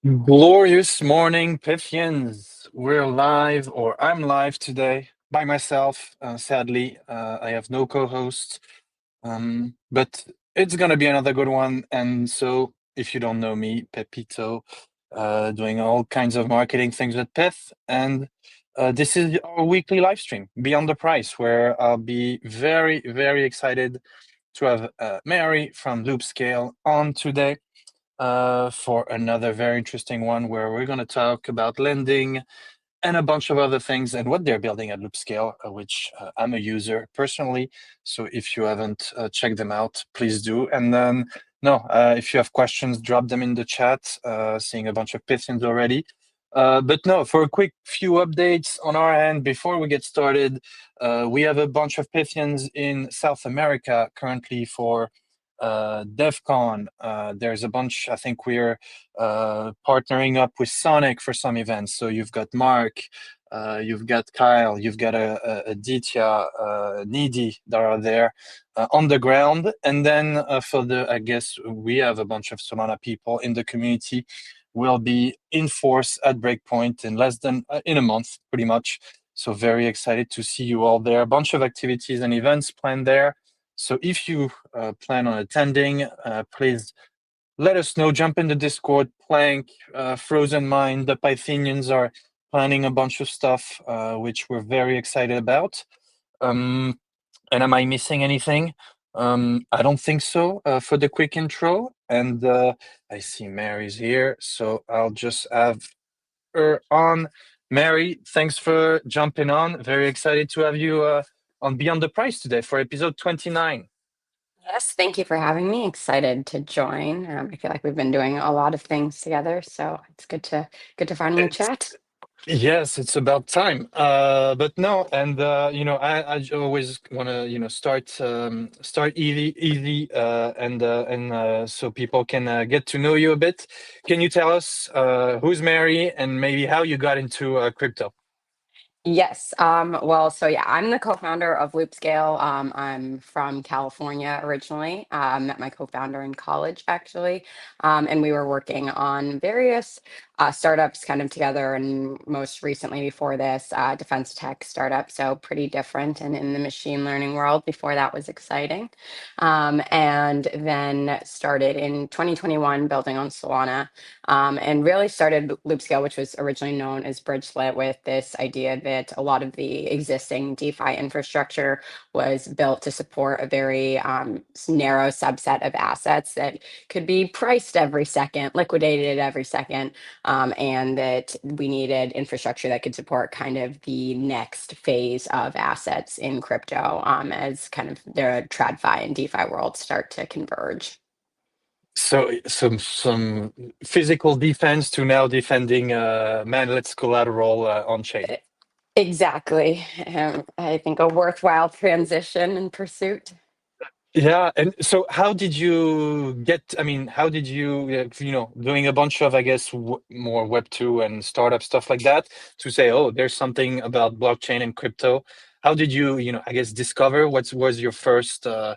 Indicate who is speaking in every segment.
Speaker 1: Glorious morning, Pythians. We're live, or I'm live today by myself. Sadly, I have no co-host, but it's gonna be another good one. And so, if you don't know me, Pepito, doing all kinds of marketing things with Pith, and this is our weekly live stream, Beyond the Price, where I'll be very, very excited to have Mary from Loopscale on today for another very interesting one where we're going to talk about lending and a bunch of other things and what they're building at Loopscale, which I'm a user personally. So if you haven't checked them out, please do. And then, no, if you have questions, drop them in the chat. Seeing a bunch of Pythians already. But no, for a quick few updates on our end before we get started, we have a bunch of Pythians in South America currently for DevCon. There's a bunch. I think we're partnering up with Sonic for some events. So you've got Mark, you've got Kyle, you've got Aditya, Needy that are there on the ground. And then I guess we have a bunch of Solana people in the community. Will be in force at Breakpoint in less than in a month, pretty much. So very excited to see you all there. A bunch of activities and events planned there. So if you plan on attending, please let us know. Jump in the Discord. Plank, Frozen Mind, the Pythonians are planning a bunch of stuff, which we're very excited about. And am I missing anything? I don't think so for the quick intro. And I see Mary's here, so I'll just have her on. Mary, thanks for jumping on. Very excited to have you on Beyond the Price today for episode 29.
Speaker 2: Yes, thank you for having me. Excited to join. I feel like we've been doing a lot of things together, so it's good to finally
Speaker 1: It's,
Speaker 2: chat.
Speaker 1: yes, it's about time. But no, and I always want to start easy, and so people can get to know you a bit. Can you tell us who's Mary and maybe how you got into crypto?
Speaker 2: Yes. Well, so yeah, I'm the co-founder of Loopscale. I'm from California originally. Met my co-founder in college, actually. And we were working on various startups kind of together. And most recently before this, defense tech startup. So pretty different and in the machine learning world. Before that was exciting. And then started in 2021 building on Solana. And really started Loopscale, which was originally known as Bridgelet, with this idea that a lot of the existing DeFi infrastructure was built to support a very narrow subset of assets that could be priced every second, liquidated every second, and that we needed infrastructure that could support kind of the next phase of assets in crypto as kind of the TradFi and DeFi worlds start to converge.
Speaker 1: So some physical defense to now defending manlets collateral on chain.
Speaker 2: Exactly. I think a worthwhile transition and pursuit.
Speaker 1: Yeah, and so how did you get? I mean, how did you, doing a bunch of, I guess, more Web2 and startup stuff like that to say, oh, there's something about blockchain and crypto. How did you, I guess, discover what was your first, I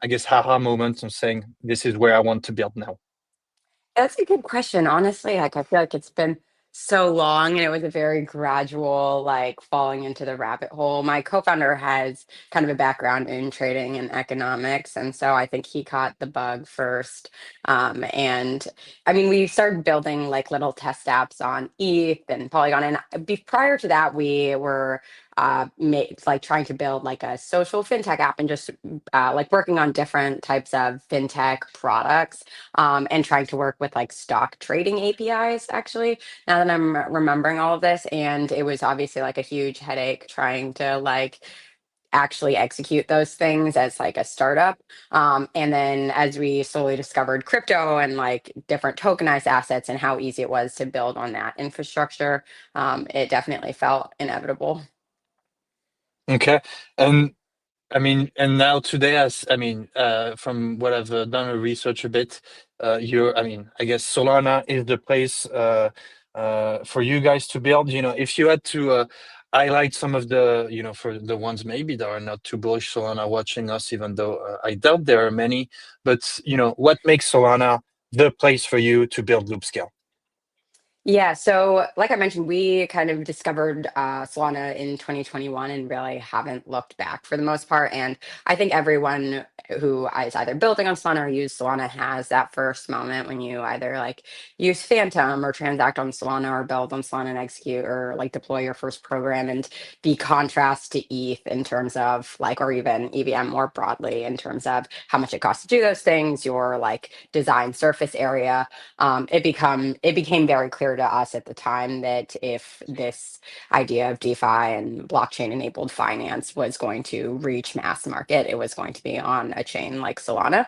Speaker 1: guess, haha moment of saying, this is where I want to build now?
Speaker 2: That's a good question. Honestly, like I feel like it's been so long and it was a very gradual like falling into the rabbit hole. My co-founder has kind of a background in trading and economics, and so I think he caught the bug first. And I mean, we started building like little test apps on ETH and Polygon, and prior to that, we were like trying to build like a social fintech app and just like working on different types of fintech products and trying to work with like stock trading APIs, actually, now that I'm remembering all of this. And it was obviously like a huge headache trying to like actually execute those things as like a startup. And then as we slowly discovered crypto and like different tokenized assets and how easy it was to build on that infrastructure, it definitely felt inevitable.
Speaker 1: Okay. And I mean, and now today, as I mean, from what I've done a research a bit, I mean, I guess Solana is the place for you guys to build. If you had to highlight some of the, for the ones maybe that are not too bullish Solana watching us, even though I doubt there are many, but what makes Solana the place for you to build Loopscale?
Speaker 2: Yeah, so like I mentioned, we kind of discovered Solana in 2021 and really haven't looked back for the most part. And I think everyone who is either building on Solana or use Solana has that first moment when you either like use Phantom or transact on Solana or build on Solana and execute or like deploy your first program, and the contrast to ETH in terms of like, or even EVM more broadly in terms of how much it costs to do those things, your like design surface area. It became very clear to us at the time that if this idea of DeFi and blockchain enabled finance was going to reach mass market, it was going to be on a chain like Solana.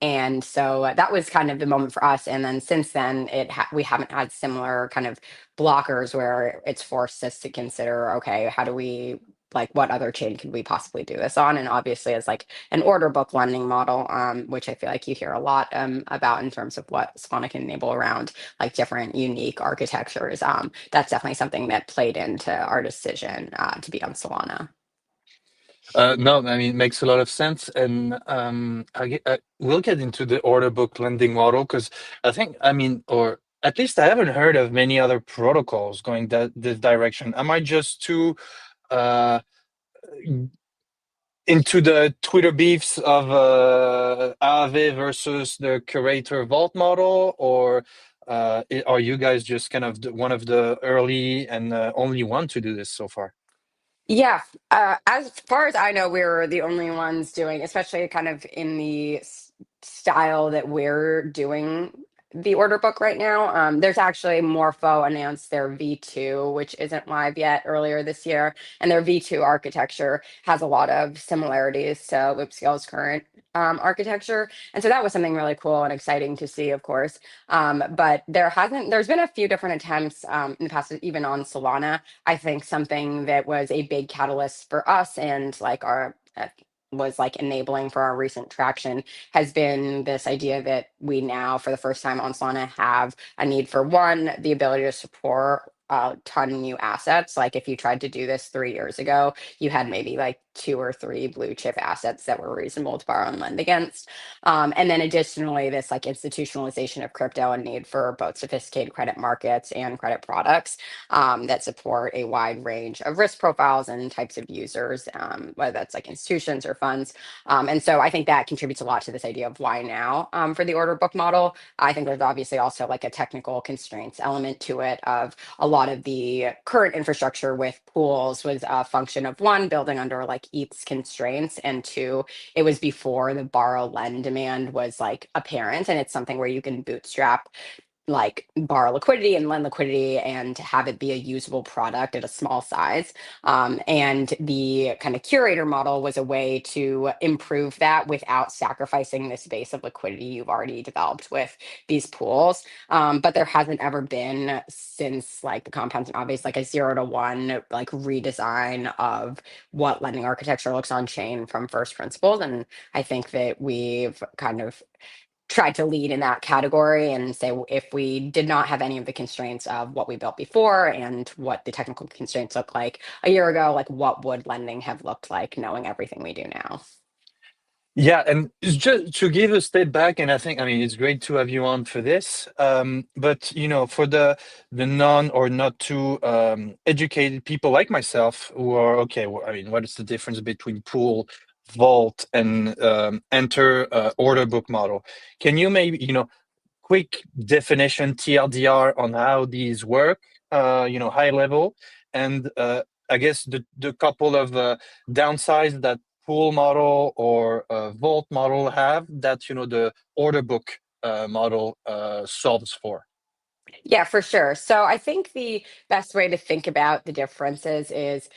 Speaker 2: And so that was kind of the moment for us. And then since then, we haven't had similar kind of blockers where it's forced us to consider, okay, how do we like what other chain could we possibly do this on? And obviously, as like an order book lending model, which I feel like you hear a lot about in terms of what Solana can enable around like different unique architectures. That's definitely something that played into our decision to be on Solana.
Speaker 1: No, I mean, it makes a lot of sense. And we'll get into the order book lending model because I think, I mean, or at least I haven't heard of many other protocols going that this direction. Am I just too uh, into the Twitter beefs of Aave versus the curator vault model, or are you guys just kind of one of the early and only one to do this so far?
Speaker 2: Yeah, as far as I know, we're the only ones doing, especially kind of in the style that we're doing the order book right now. There's actually Morpho announced their V2, which isn't live yet earlier this year, and their V2 architecture has a lot of similarities to Loopscale's current architecture, and so that was something really cool and exciting to see, of course. But there's been a few different attempts in the past, even on Solana. I think something that was a big catalyst for us and like our was like enabling for our recent traction has been this idea that we now, for the first time on Solana, have a need for one, the ability to support a ton of new assets. Like if you tried to do this 3 years ago, you had maybe like two or three blue chip assets that were reasonable to borrow and lend against. And then additionally, this like institutionalization of crypto and need for both sophisticated credit markets and credit products that support a wide range of risk profiles and types of users, whether that's like institutions or funds. And so I think that contributes a lot to this idea of why now for the order book model. I think there's obviously also like a technical constraints element to it of a lot of the current infrastructure with pools was a function of one, building under like ETH's constraints, and two, it was before the borrow lend demand was like apparent. And it's something where you can bootstrap like borrow liquidity and lend liquidity and have it be a usable product at a small size. And the kind of curator model was a way to improve that without sacrificing this base of liquidity you've already developed with these pools. But there hasn't ever been since like the compounds and obvious like a 0 to 1 like redesign of what lending architecture looks on chain from first principles. And I think that we've kind of tried to lead in that category and say if we did not have any of the constraints of what we built before and what the technical constraints look like a year ago, like what would lending have looked like knowing everything we do now?
Speaker 1: Yeah, and it's just to give a step back, and I think, I mean, it's great to have you on for this. But for the non or not too educated people like myself who are okay, well, I mean, what is the difference between pool, vault, and enter order book model? Can you maybe, quick definition TLDR on how these work, high level, and I guess the couple of downsides that pool model or vault model have that the order book model solves for.
Speaker 2: Yeah, for sure. So I think the best way to think about the differences is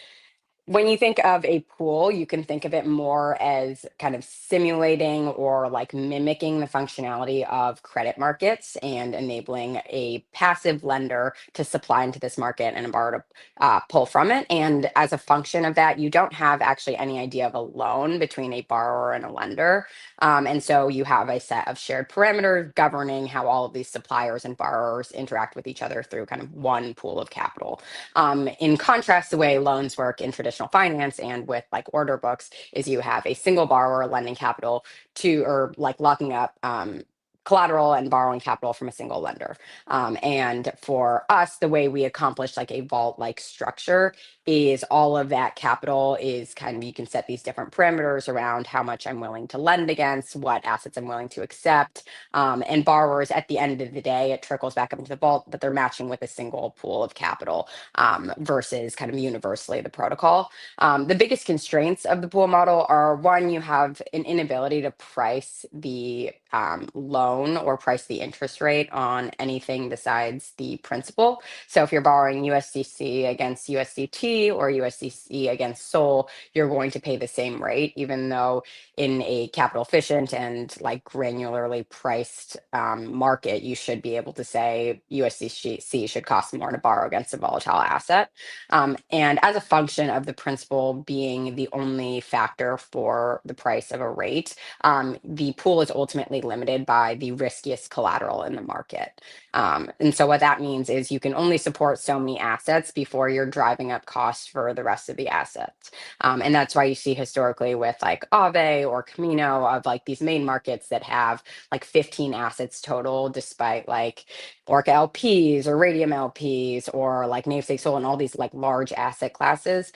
Speaker 2: when you think of a pool, you can think of it more as kind of simulating or like mimicking the functionality of credit markets and enabling a passive lender to supply into this market and a borrower to pull from it. And as a function of that, you don't have actually any idea of a loan between a borrower and a lender. And so you have a set of shared parameters governing how all of these suppliers and borrowers interact with each other through kind of one pool of capital. In contrast, the way loans work in traditional finance and with like order books is you have a single borrower lending capital to or like locking up collateral and borrowing capital from a single lender. And for us, the way we accomplish like a vault like structure is all of that capital is kind of, you can set these different parameters around how much I'm willing to lend against, what assets I'm willing to accept. And borrowers, at the end of the day, it trickles back up into the vault, but they're matching with a single pool of capital versus kind of universally the protocol. The biggest constraints of the pool model are one, you have an inability to price the loan or price the interest rate on anything besides the principal. So if you're borrowing USDC against USDT or USDC against SOL, you're going to pay the same rate, even though in a capital efficient and like granularly priced market, you should be able to say USDC should cost more to borrow against a volatile asset. And as a function of the principal being the only factor for the price of a rate, the pool is ultimately limited by the riskiest collateral in the market. And so what that means is you can only support so many assets before you're driving up costs for the rest of the assets. And that's why you see historically with like Aave or Camino of like these main markets that have like 15 assets total, despite like Orca LPs or Radium LPs or like namesake Soul and all these like large asset classes,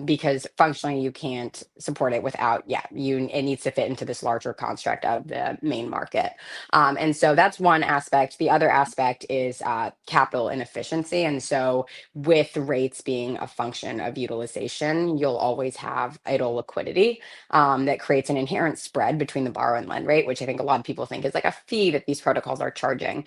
Speaker 2: because functionally you can't support it without, yeah, it needs to fit into this larger construct of the main market. And so that's one aspect. The other aspect is capital inefficiency. And so with rates being a function of utilization, you'll always have idle liquidity that creates an inherent spread between the borrow and lend rate, which I think a lot of people think is like a fee that these protocols are charging.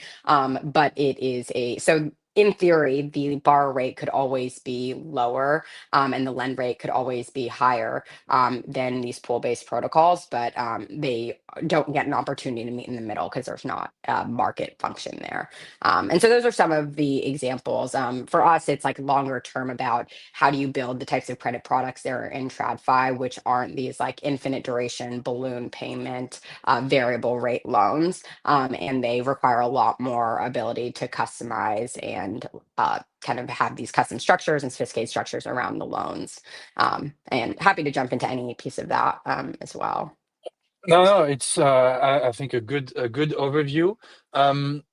Speaker 2: But it is so in theory, the borrow rate could always be lower and the lend rate could always be higher than these pool-based protocols, but they don't get an opportunity to meet in the middle because there's not a market function there. And so those are some of the examples. For us, it's like longer term about how do you build the types of credit products that are in TradFi, which aren't these like infinite duration balloon payment variable rate loans. And they require a lot more ability to customize and kind of have these custom structures and sophisticated structures around the loans. And happy to jump into any piece of that as well.
Speaker 1: No, no, it's I think a good overview. Um,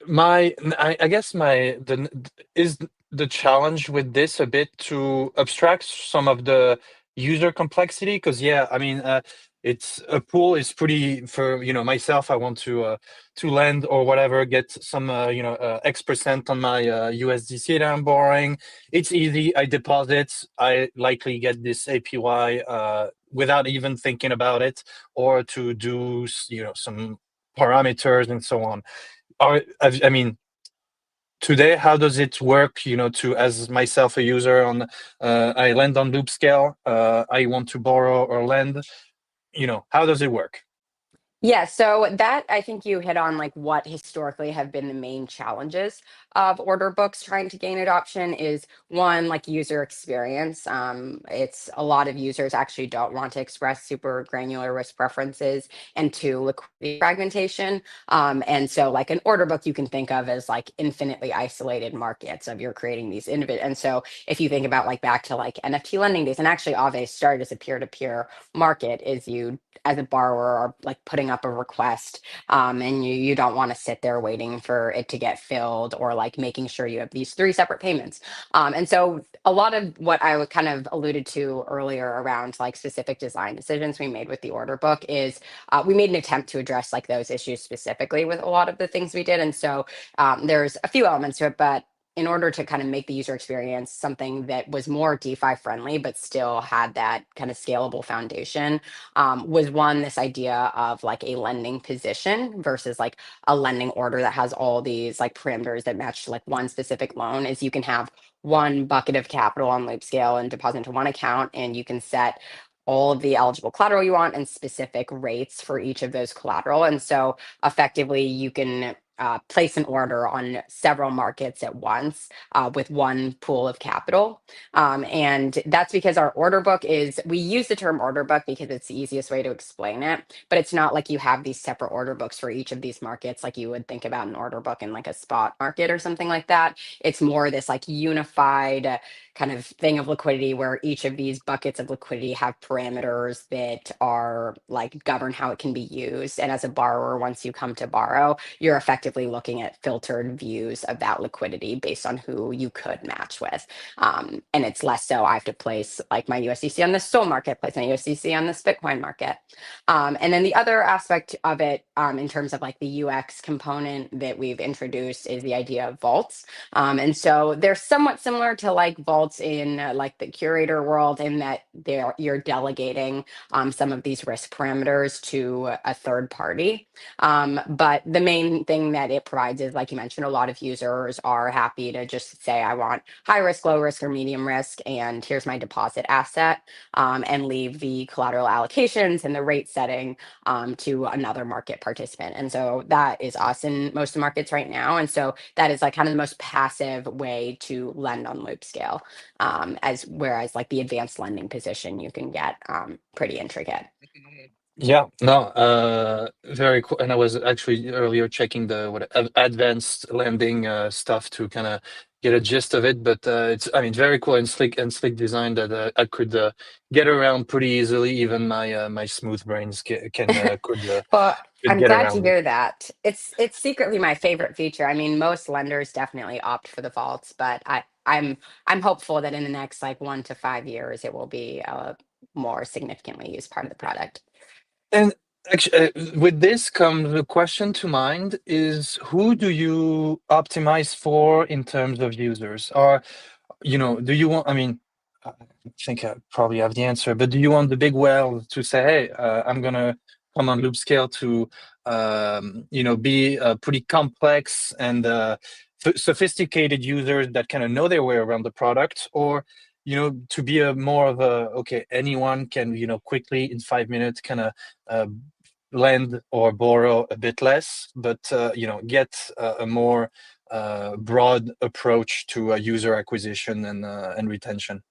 Speaker 1: I guess is the challenge with this a bit to abstract some of the user complexity, because yeah, I mean, it's a pool is pretty for myself. I want to lend or whatever, get some X% on my USDC that I'm borrowing. It's easy. I deposit. I likely get this APY without even thinking about it, or to do some parameters and so on. I mean, today, how does it work? To as myself a user on, I lend on Loopscale. I want to borrow or lend. How does it work?
Speaker 2: Yeah, so that I think you hit on like what historically have been the main challenges of order books trying to gain adoption is one, like user experience. It's a lot of users actually don't want to express super granular risk preferences, and two, liquidity fragmentation. And so like an order book you can think of as like infinitely isolated markets of you're creating these individual. And so if you think about like back to like NFT lending days, and actually Aave started as a peer-to-peer market, is you as a borrower are like putting up a request and you don't want to sit there waiting for it to get filled or like making sure you have these three separate payments. And so a lot of what I kind of alluded to earlier around like specific design decisions we made with the order book is we made an attempt to address like those issues specifically with a lot of the things we did. And so there's a few elements to it, but in order to kind of make the user experience something that was more DeFi friendly, but still had that kind of scalable foundation, was one, this idea of like a lending position versus like a lending order that has all these like parameters that match to like one specific loan. Is you can have one bucket of capital on Loopscale and deposit into one account, and you can set all of the eligible collateral you want and specific rates for each of those collateral. And so effectively you can place an order on several markets at once with one pool of capital. And that's because our order book is, we use the term order book because it's the easiest way to explain it, but it's not like you have these separate order books for each of these markets like you would think about an order book in like a spot market or something like that. It's more this like unified kind of thing of liquidity where each of these buckets of liquidity have parameters that are like govern how it can be used. And as a borrower, once you come to borrow, you're effectively looking at filtered views of that liquidity based on who you could match with. And it's less so I have to place like my USDC on the SOL market, place my USDC on this Bitcoin market. And then the other aspect of it, in terms of like the UX component that we've introduced, is the idea of vaults. And so they're somewhat similar to like vaults in like the curator world, in that you're delegating some of these risk parameters to a third party. But the main thing that it provides is, like you mentioned, a lot of users are happy to just say, I want high risk, low risk, or medium risk, and here's my deposit asset, and leave the collateral allocations and the rate setting to another market participant. And so that is us in most of the markets right now. And so that is like kind of the most passive way to lend on Loopscale, as whereas like the advanced lending position you can get pretty intricate.
Speaker 1: Yeah, no, very cool. And I was actually earlier checking the advanced lending stuff to kind of get a gist of it. But it's, I mean, very cool and slick design that I could get around pretty easily. Even my smooth brains can
Speaker 2: Well,
Speaker 1: could
Speaker 2: I'm
Speaker 1: get
Speaker 2: glad to
Speaker 1: around it.
Speaker 2: hear that. It's secretly my favorite feature. I mean, most lenders definitely opt for the vaults, but I'm hopeful that in the next like 1 to 5 years it will be a more significantly used part of the product.
Speaker 1: And actually, with this comes the question to mind: is who do you optimize for in terms of users? Or do you want, I mean, I think I probably have the answer, but do you want the big whale to say, hey, I'm gonna come on Loopscale to, be pretty complex and sophisticated users that kind of know their way around the product, or, to be a more of a, okay, anyone can, quickly in 5 minutes kind of uh, lend or borrow a bit less, but, get a more broad approach to user acquisition and retention.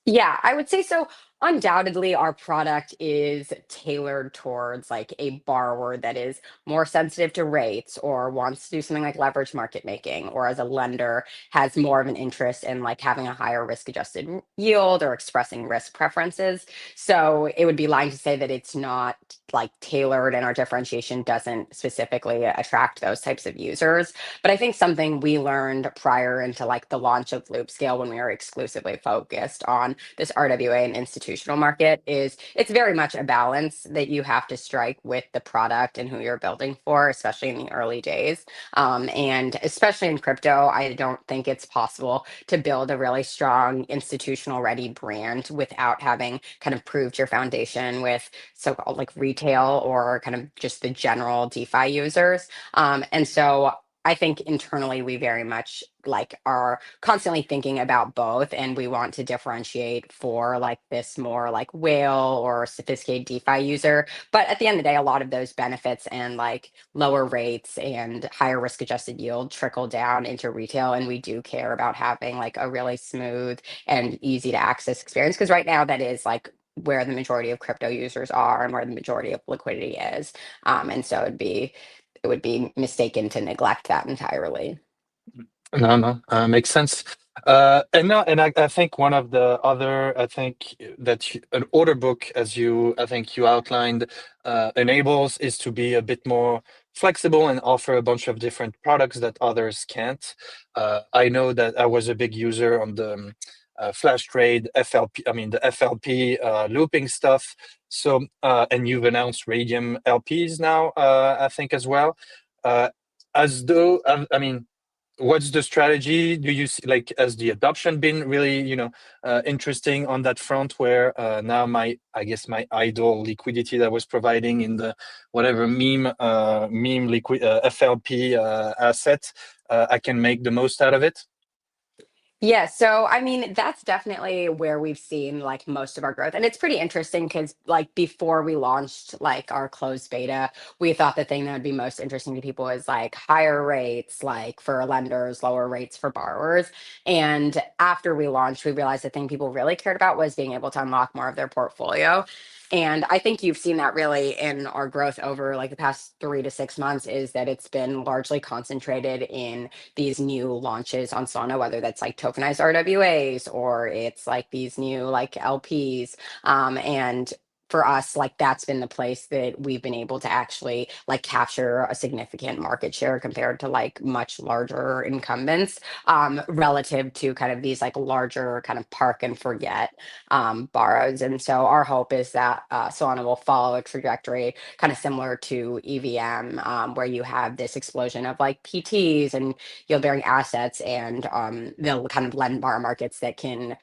Speaker 2: Yeah, I would say so. Undoubtedly, our product is tailored towards like a borrower that is more sensitive to rates or wants to do something like leverage market making, or as a lender has more of an interest in like having a higher risk adjusted yield or expressing risk preferences. So it would be lying to say that it's not like tailored and our differentiation doesn't specifically attract those types of users. But I think something we learned prior into like the launch of Loopscale, when we were exclusively focused on this RWA and institutional market, is it's very much a balance that you have to strike with the product and who you're building for, especially in the early days. And especially in crypto, I don't think it's possible to build a really strong institutional ready brand without having kind of proved your foundation with so-called like retail or kind of just the general DeFi users. And so I think internally we very much like are constantly thinking about both, and we want to differentiate for like this more like whale or sophisticated DeFi user. But at the end of the day, a lot of those benefits and like lower rates and higher risk adjusted yield trickle down into retail, and we do care about having like a really smooth and easy to access experience, because right now that is like where the majority of crypto users are and where the majority of liquidity is. And so it would be mistaken to neglect that entirely.
Speaker 1: No, no, makes sense. And no, and I think one of the other, I think that an order book, as I think you outlined, enables is to be a bit more flexible and offer a bunch of different products that others can't. I know that I was a big user on the flash trade FLP, I mean the FLP looping stuff. So, and you've announced Radium LPs now, I think as well. Uh, as though, I mean, what's the strategy? Do you see, like, has the adoption been really, interesting on that front, where now I guess my idle liquidity that I was providing in the whatever meme liquid FLP asset, I can make the most out of it?
Speaker 2: Yeah, so I mean, that's definitely where we've seen like most of our growth. And it's pretty interesting because like before we launched like our closed beta, we thought the thing that would be most interesting to people is like higher rates like for lenders, lower rates for borrowers. And after we launched, we realized the thing people really cared about was being able to unlock more of their portfolio. And I think you've seen that really in our growth over like the past 3 to 6 months, is that it's been largely concentrated in these new launches on Solana, whether that's like tokenized RWAs or it's like these new like LPs. And for us, like that's been the place that we've been able to actually like capture a significant market share compared to like much larger incumbents, relative to kind of these like larger kind of park and forget borrows. And so our hope is that Solana will follow a trajectory kind of similar to EVM, where you have this explosion of like PTs and yield bearing assets, and the kind of lend bar markets that can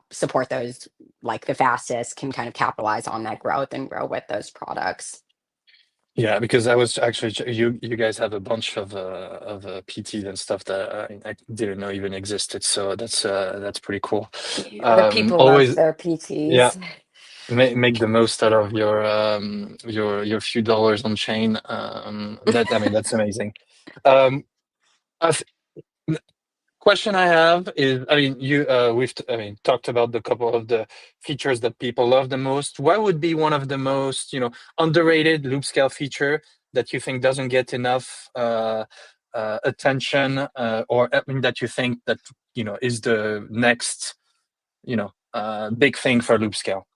Speaker 2: support those like the fastest can kind of capitalize on that growth and grow with those products.
Speaker 1: Yeah, because I was actually you guys have a bunch of PTs and stuff that I didn't know even existed. So that's pretty cool.
Speaker 2: Yeah, the people love
Speaker 1: Always,
Speaker 2: their
Speaker 1: yeah,
Speaker 2: PTs.
Speaker 1: make the most out of your few dollars on chain. That I mean that's amazing. Um, I Question I have is, I mean, I mean, talked about the couple of the features that people love the most. What would be one of the most, underrated loop scale feature that you think doesn't get enough attention, or I mean, that you think that, is the next, big thing for loop scale?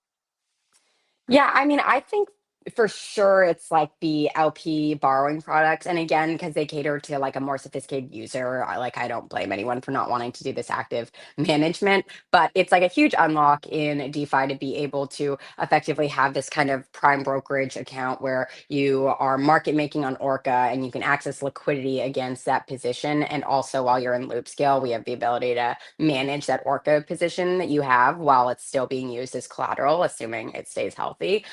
Speaker 2: Yeah, I mean, I think for sure it's like the LP borrowing products. And again, because they cater to like a more sophisticated user, I don't blame anyone for not wanting to do this active management. But it's like a huge unlock in DeFi to be able to effectively have this kind of prime brokerage account where you are market making on Orca and you can access liquidity against that position. And also while you're in Loopscale, we have the ability to manage that Orca position that you have while it's still being used as collateral, assuming it stays healthy.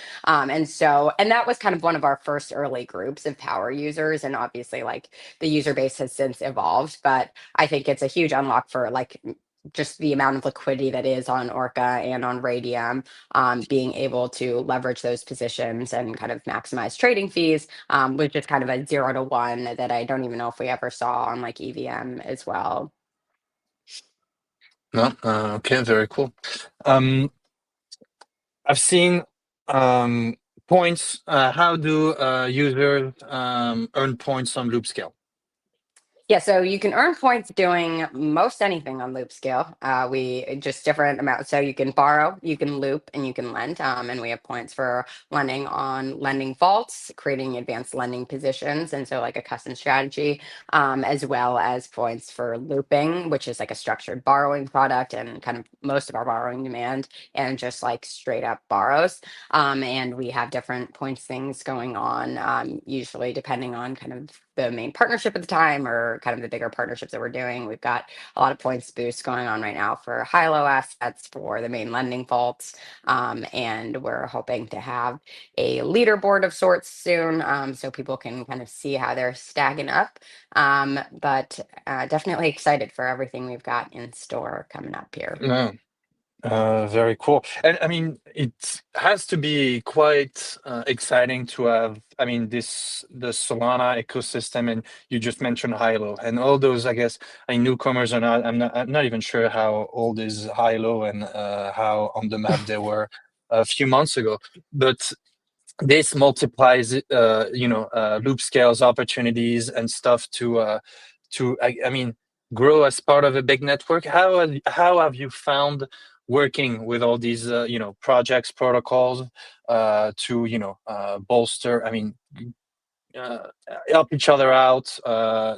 Speaker 2: And that was kind of one of our first early groups of power users. And obviously, like the user base has since evolved, but I think it's a huge unlock for like just the amount of liquidity that is on Orca and on Radium, being able to leverage those positions and kind of maximize trading fees, which is kind of a 0 to 1 that I don't even know if we ever saw on like EVM as well.
Speaker 1: No? Okay, very cool. Um, I've seen um, points. How do users earn points on loop scale?
Speaker 2: Yeah, so you can earn points doing most anything on Loopscale. We just different amounts. So you can borrow, you can loop, and you can lend. And we have points for lending on lending vaults, creating advanced lending positions, and so like a custom strategy, as well as points for looping, which is like a structured borrowing product and kind of most of our borrowing demand, and just like straight up borrows. And we have different points things going on, usually depending on kind of the main partnership at the time or kind of the bigger partnerships that we're doing. We've got a lot of points boosts going on right now for high-low assets for the main lending vaults. And we're hoping to have a leaderboard of sorts soon, so people can kind of see how they're stacking up. But definitely excited for everything we've got in store coming up here.
Speaker 1: No. Very cool. And I mean, it has to be quite exciting to have, I mean, the Solana ecosystem, and you just mentioned Hilo and all those, I guess, newcomers are not, I'm not even sure how old is Hilo and how on the map they were a few months ago. But this multiplies loop scales opportunities and stuff to I mean grow as part of a big network. How have you found working with all these projects, protocols, to bolster, I mean, uh, help each other out,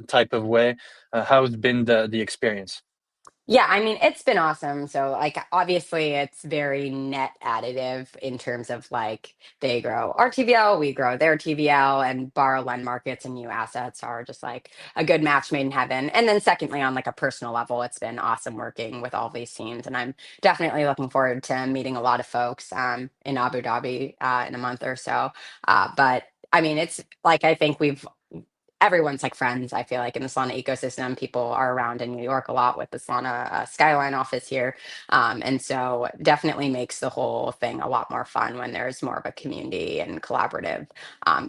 Speaker 1: type of way? How's been the experience?
Speaker 2: Yeah, I mean, it's been awesome. So, like, obviously, it's very net additive in terms of like they grow our TVL, we grow their TVL, and borrow lend markets and new assets are just like a good match made in heaven. And then, secondly, on like a personal level, it's been awesome working with all these teams. And I'm definitely looking forward to meeting a lot of folks in Abu Dhabi in a month or so. But I mean, it's like I think we've everyone's like friends. I feel like in the Solana ecosystem, people are around in New York a lot with the Solana Skyline office here, and so definitely makes the whole thing a lot more fun when there's more of a community and collaborative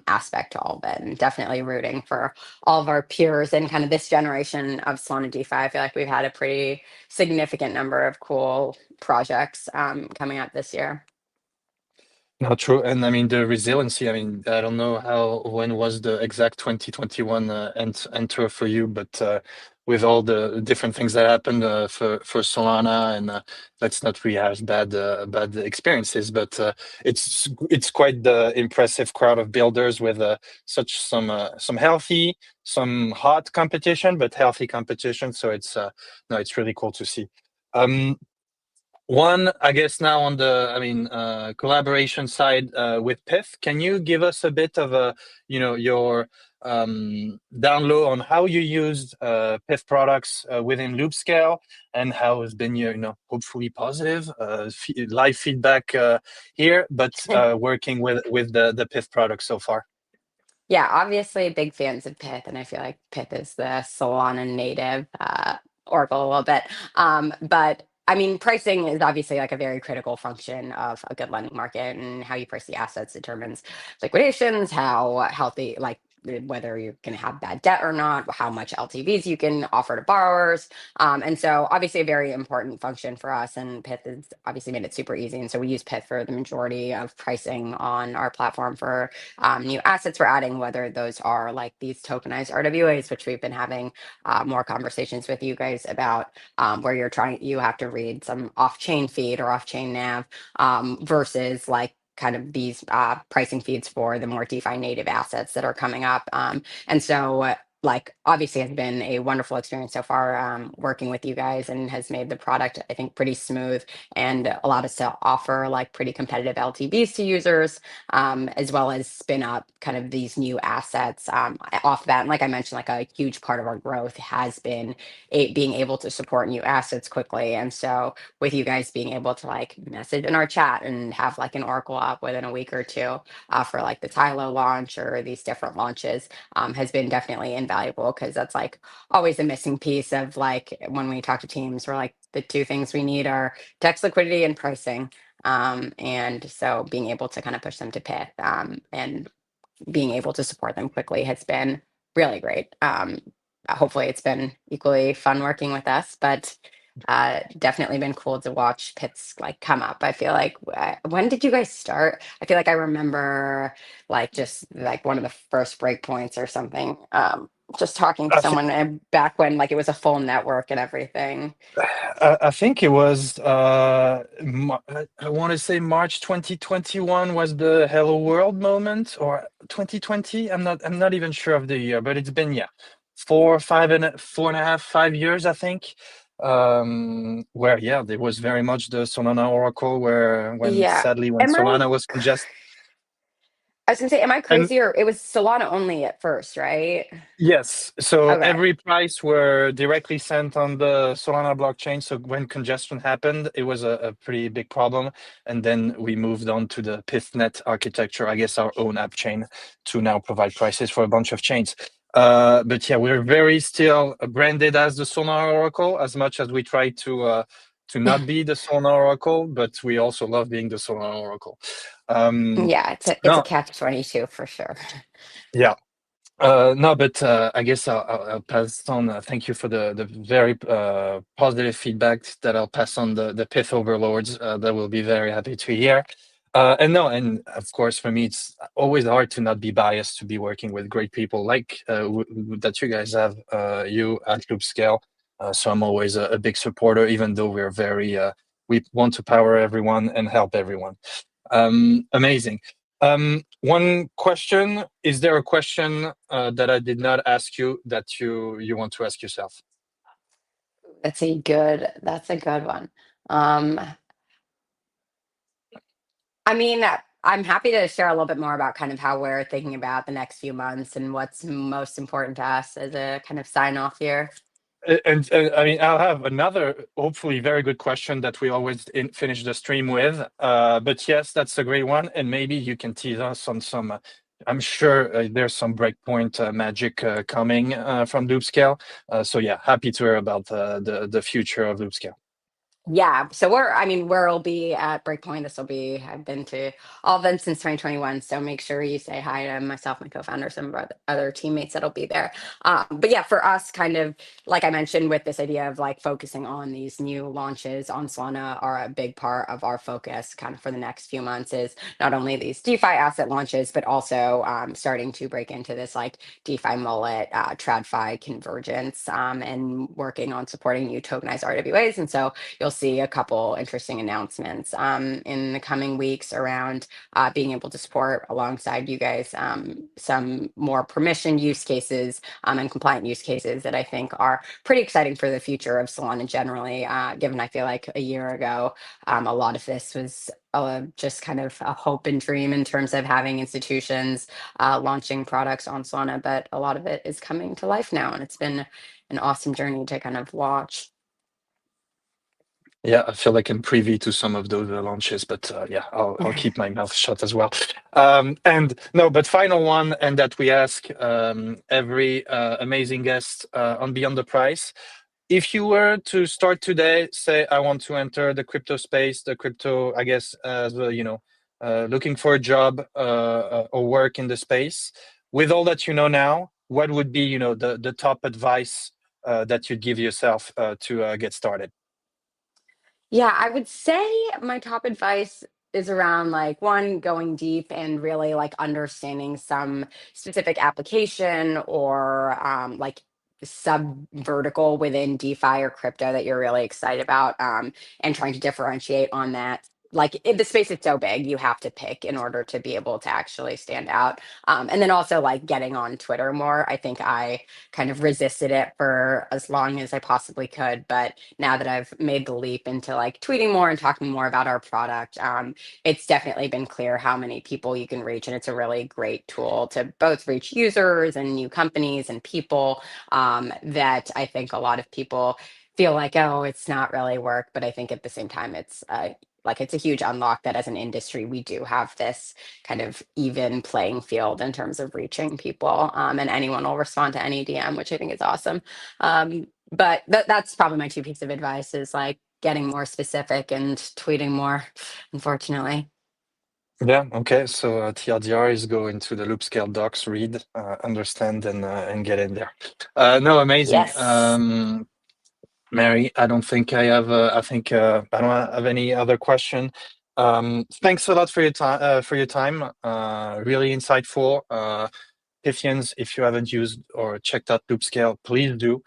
Speaker 2: aspect to all of it. And definitely rooting for all of our peers and kind of this generation of Solana DeFi. I feel like we've had a pretty significant number of cool projects coming up this year.
Speaker 1: Not true. And I mean, the resiliency, I mean, I don't know when was the exact 2021 enter for you, but with all the different things that happened for Solana, and let's not rehash bad experiences, but it's quite the impressive crowd of builders with such some healthy, some hot competition, but healthy competition. So it's no, it's really cool to see. Um, One, I guess now on the, I mean, collaboration side with Pith, can you give us a bit of a, your down low on how you used Pith products within Loopscale and how has been your, hopefully positive live feedback here, but working with the Pith products so far?
Speaker 2: Yeah, obviously big fans of Pith, and I feel like Pith is the Solana native Oracle a little bit. But I mean, pricing is obviously like a very critical function of a good lending market, and how you price the assets determines liquidations, how healthy, like whether you can have bad debt or not, how much LTVs you can offer to borrowers. And so obviously a very important function for us, and Pith has obviously made it super easy. And so we use Pith for the majority of pricing on our platform for new assets we're adding, whether those are like these tokenized RWAs, which we've been having more conversations with you guys about, where you have to read some off-chain feed or off-chain nav, versus like kind of these pricing feeds for the more DeFi native assets that are coming up. And so like obviously has been a wonderful experience so far, working with you guys, and has made the product, I think, pretty smooth and allowed us to offer like pretty competitive LTVs to users, as well as spin up kind of these new assets off that. And like I mentioned, like a huge part of our growth has been being able to support new assets quickly. And so with you guys being able to like message in our chat and have like an Oracle up within a week or two for like the Tylo launch or these different launches, has been definitely invaluable, because that's like always a missing piece of like when we talk to teams, we're like, the two things we need are text liquidity and pricing. And so being able to kind of push them to Pith, and being able to support them quickly has been really great. Hopefully, it's been equally fun working with us, but definitely been cool to watch Pits like come up. I feel like when did you guys start? I feel like I remember like just like one of the first breakpoints or something. Just talking to
Speaker 1: I think
Speaker 2: someone back when like it was a full network and everything.
Speaker 1: I think it was I want to say March 2021 was the Hello World moment, or 2020. I'm not even sure of the year, but it's been, yeah, 4.5, 5 years, I think. Where, yeah, there was very much the Solana Oracle, where when
Speaker 2: Yeah.
Speaker 1: sadly when
Speaker 2: Am I?
Speaker 1: Solana was congested.
Speaker 2: I was gonna say, am I
Speaker 1: And
Speaker 2: crazy, or it was Solana only at first, right?
Speaker 1: yes, so
Speaker 2: Okay.
Speaker 1: every price were directly sent on the Solana blockchain. So when congestion happened, it was a pretty big problem. And then we moved on to the PithNet architecture, I guess our own app chain, to now provide prices for a bunch of chains. But yeah, we're very still branded as the Solana Oracle, as much as we try to not be the Solana Oracle, but we also love being the Solana Oracle. Um,
Speaker 2: Yeah, it's a
Speaker 1: no,
Speaker 2: catch 22 for sure.
Speaker 1: yeah. No, but I guess I'll pass on. Thank you for the very positive feedback that I'll pass on the Pith overlords. That will be very happy to hear. And no, and of course, for me, it's always hard to not be biased to be working with great people like that you guys have, you at Loopscale. So I'm always a big supporter, even though we're very, we want to power everyone and help everyone. Amazing. One question, is there a question that I did not ask you that you want to ask yourself?
Speaker 2: That's a good one. Um, I mean, I'm happy to share a little bit more about kind of how we're thinking about the next few months and what's most important to us as a kind of sign off here.
Speaker 1: And I mean, I'll have another hopefully very good question that we always finish the stream with. But yes, that's a great one, and maybe you can tease us on some. I'm sure there's some breakpoint magic coming from Loopscale. So yeah, happy to hear about the future of Loopscale.
Speaker 2: Yeah, so I mean, we'll be at Breakpoint. I've been to all of them since 2021. So make sure you say hi to myself, my co-founder, some of our other teammates that'll be there. But yeah, for us, kind of like I mentioned, with this idea of like focusing on these new launches on Solana, are a big part of our focus kind of for the next few months is not only these DeFi asset launches, but also starting to break into this like DeFi mullet, TradFi convergence, and working on supporting new tokenized RWAs. And so you'll see a couple interesting announcements in the coming weeks around being able to support alongside you guys some more permission use cases and compliant use cases that I think are pretty exciting for the future of Solana generally, given I feel like a year ago, a lot of this was just kind of a hope and dream in terms of having institutions launching products on Solana, but a lot of it is coming to life now, and it's been an awesome journey to kind of watch.
Speaker 1: Yeah, I feel like I'm privy to some of those launches, but yeah, I'll keep my mouth shut as well. And no, but final one, and that we ask every amazing guest on Beyond the Price. If you were to start today, say I want to enter the crypto space, the crypto, I guess, as looking for a job or work in the space. With all that you know now, what would be, the top advice that you'd give yourself to get started?
Speaker 2: Yeah, I would say my top advice is around like one, going deep and really like understanding some specific application or like sub vertical within DeFi or crypto that you're really excited about, and trying to differentiate on that. Like the space is so big, you have to pick in order to be able to actually stand out. And then also like getting on Twitter more. I think I kind of resisted it for as long as I possibly could, but now that I've made the leap into like tweeting more and talking more about our product, it's definitely been clear how many people you can reach. And it's a really great tool to both reach users and new companies and people, that I think a lot of people feel like, oh, it's not really work. But I think at the same time, it's like it's a huge unlock that as an industry, we do have this kind of even playing field in terms of reaching people, and anyone will respond to any DM, which I think is awesome. But that's probably my two pieces of advice is like getting more specific and tweeting more, unfortunately.
Speaker 1: Yeah, okay. So TLDR is go into the Loopscale docs, read, understand, and get in there. No, amazing.
Speaker 2: Yes.
Speaker 1: Mary, I don't think I have. I think I don't have any other question. Thanks a lot for your time. For your time, really insightful. Pythians, if you haven't used or checked out Loopscale, please do.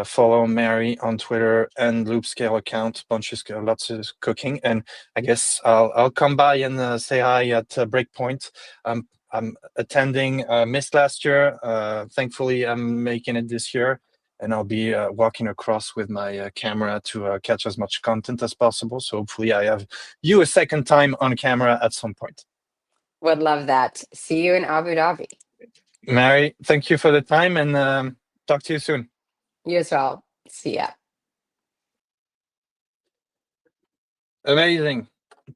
Speaker 1: Follow Mary on Twitter and Loopscale account. Lots of cooking, and I guess I'll come by and say hi at Breakpoint. I'm attending. Missed last year. Thankfully, I'm making it this year, and I'll be walking across with my camera to catch as much content as possible. So hopefully, I have you a second time on camera at some point.
Speaker 2: Would love that. See you in Abu Dhabi.
Speaker 1: Mary, thank you for the time, and talk to you soon.
Speaker 2: You as well. See ya.
Speaker 1: Amazing.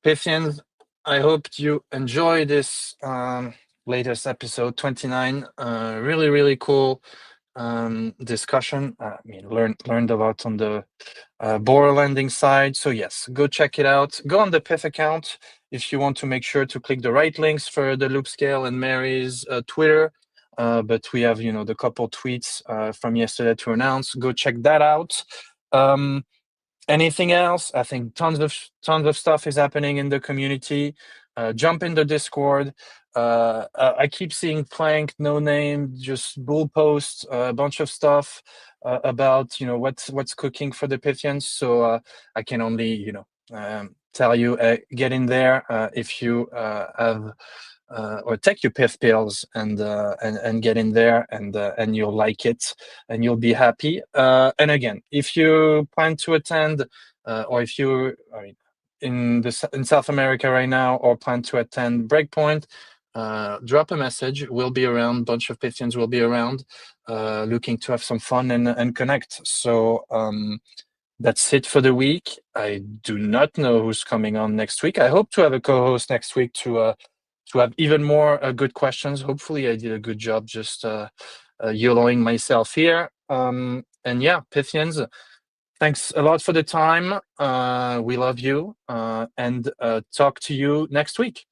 Speaker 1: Pythians, I hope you enjoy this latest episode 29. Really, really cool discussion. I mean, learned a lot on the borrow lending side. So yes, go check it out. Go on the Pyth account if you want to make sure to click the right links for the Loopscale and Mary's Twitter. But we have, the couple tweets from yesterday to announce. Go check that out. Anything else? I think tons of stuff is happening in the community. Jump in the Discord. I keep seeing Plank, No Name, just bull posts, a bunch of stuff about what's cooking for the Pythians. So I can only tell you get in there if you have or take your Pyth pills and get in there and you'll like it and you'll be happy. And again, if you plan to attend or if you are in South America right now or plan to attend Breakpoint, drop a message. We'll be around. Bunch of Pythians will be around, looking to have some fun and connect. So that's it for the week. I do not know who's coming on next week. I hope to have a co-host next week to have even more good questions. Hopefully, I did a good job just YOLOing myself here. And yeah, Pythians, Thanks a lot for the time. We love you and talk to you next week.